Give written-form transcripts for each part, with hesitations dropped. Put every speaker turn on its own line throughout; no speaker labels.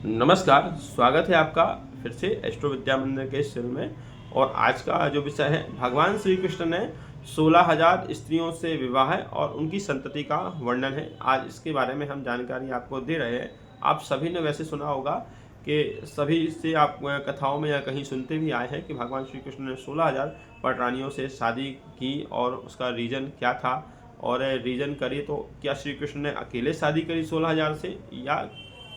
नमस्कार, स्वागत है आपका फिर से एस्ट्रो विद्या मंदिर के इस चैनल में। और आज का जो विषय है, भगवान श्री कृष्ण ने 16,000 स्त्रियों से विवाह और उनकी संतति का वर्णन है। आज इसके बारे में हम जानकारी आपको दे रहे हैं। आप सभी ने वैसे सुना होगा कि सभी से आप कथाओं में या कहीं सुनते भी आए हैं कि भगवान श्री कृष्ण ने 16,000 पटरानियों से शादी की और उसका रीज़न क्या था। और रीज़न करिए तो क्या श्री कृष्ण ने अकेले शादी करी 16,000 से या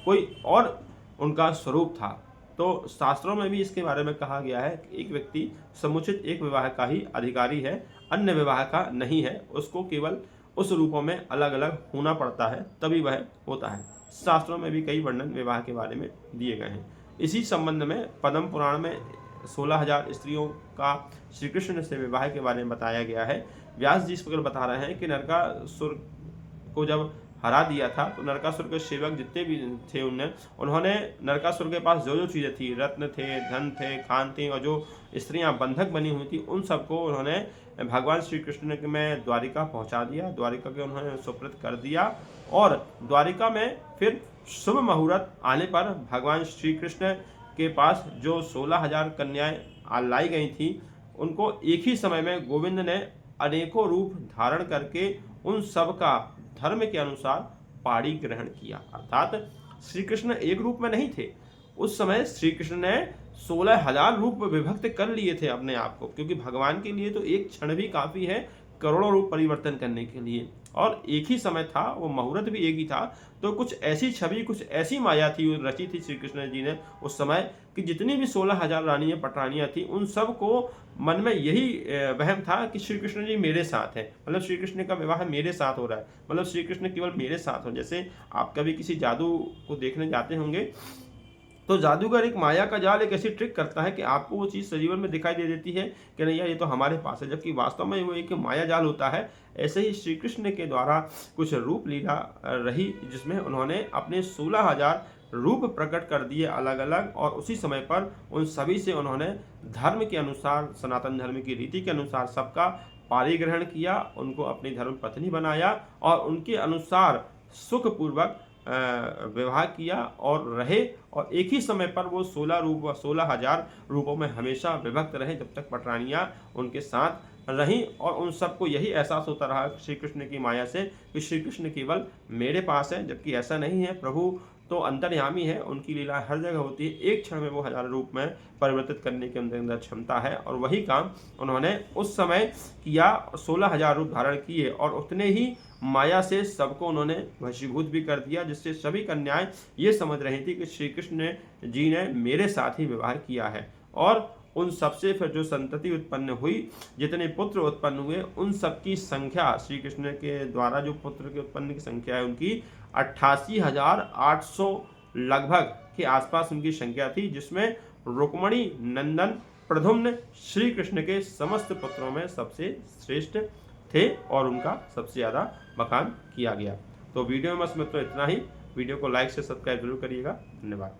कोई और उनका स्वरूप था। तो शास्त्रों में भी इसके बारे में कहा गया है कि एक व्यक्ति समुचित एक विवाह का ही अधिकारी है, अन्य विवाह का नहीं है। उसको केवल उस रूपों में अलग अलग होना पड़ता है, तभी वह होता है। शास्त्रों में भी कई वर्णन विवाह के बारे में दिए गए हैं। इसी संबंध में पद्म पुराण में 16,000 स्त्रियों का श्री कृष्ण से विवाह के बारे में बताया गया है। व्यास जी इस प्रकार बता रहे हैं कि नरकासुर को जब हरा दिया था तो नरकासुर के सेवक जितने भी थे उन्होंने नरकासुर के पास जो जो चीज़ें थी, रत्न थे, धन थे, खान थी और जो स्त्रियां बंधक बनी हुई थी, उन सबको उन्होंने भगवान श्री कृष्ण में द्वारिका पहुंचा दिया। द्वारिका के उन्होंने सुपुर्द कर दिया और द्वारिका में फिर शुभ मुहूर्त आने पर भगवान श्री कृष्ण के पास जो 16,000 कन्याएं लाई गई थी, उनको एक ही समय में गोविंद ने अनेकों रूप धारण करके उन सब का धर्म के अनुसार पाणी ग्रहण किया। अर्थात श्री कृष्ण एक रूप में नहीं थे। उस समय श्री कृष्ण ने 16,000 रूप विभक्त कर लिए थे अपने आप को, क्योंकि भगवान के लिए तो एक क्षण भी काफी है करोड़ों रूप परिवर्तन करने के लिए। और एक ही समय था, वो मुहूर्त भी एक ही था। तो कुछ ऐसी छवि, कुछ ऐसी माया थी, रची थी श्री कृष्ण जी ने उस समय कि जितनी भी 16,000 रानियां पटरानियां थी, उन सब को मन में यही वहम था कि श्री कृष्ण जी मेरे साथ हैं। मतलब श्री कृष्ण का विवाह मेरे साथ हो रहा है, मतलब श्री कृष्ण केवल मेरे साथ हो। जैसे आप कभी किसी जादू को देखने जाते होंगे तो जादूगर एक माया का जाल, एक ऐसी ट्रिक करता है कि आपको वो चीज़ सजीवन में दिखाई दे देती है कि नहीं यार ये तो हमारे पास है, जबकि वास्तव में वो एक माया जाल होता है। ऐसे ही श्री कृष्ण के द्वारा कुछ रूप लीला रही जिसमें उन्होंने अपने 16,000 रूप प्रकट कर दिए अलग अलग, और उसी समय पर उन सभी से उन्होंने धर्म के अनुसार, सनातन धर्म की रीति के अनुसार सबका पाणी ग्रहण किया, उनको अपनी धर्म पत्नी बनाया और उनके अनुसार सुखपूर्वक विवाह किया और रहे। और एक ही समय पर वो 16,000 रूपों में हमेशा विभक्त रहे, जब तक पटरानियां उनके साथ रहीं। और उन सबको यही एहसास होता रहा श्री कृष्ण की माया से कि श्री कृष्ण केवल मेरे पास है, जबकि ऐसा नहीं है। प्रभु तो अंतर्यामी है, उनकी लीला हर जगह होती है। एक क्षण में वो 1000 रूप में परिवर्तित करने के अंदर क्षमता है, और वही काम उन्होंने उस समय किया। 16,000 रूप धारण किए और उतने ही माया से सबको उन्होंने वशीभूत भी कर दिया, जिससे सभी कन्याएं ये समझ रही थी कि श्री कृष्ण जी ने मेरे साथ ही विवाह किया है। और उन सबसे फिर जो संतति उत्पन्न हुई, जितने पुत्र उत्पन्न हुए, उन सबकी संख्या, श्री कृष्ण के द्वारा जो पुत्र के उत्पन्न की संख्या है उनकी 88,800 लगभग के आसपास उनकी संख्या थी, जिसमें रुक्मणी नंदन प्रद्युम्न श्री कृष्ण के समस्त पुत्रों में सबसे श्रेष्ठ थे और उनका सबसे ज़्यादा बखान किया गया। तो वीडियो में बस मित्रों इतना ही। वीडियो को लाइक से सब्सक्राइब जरूर करिएगा। धन्यवाद।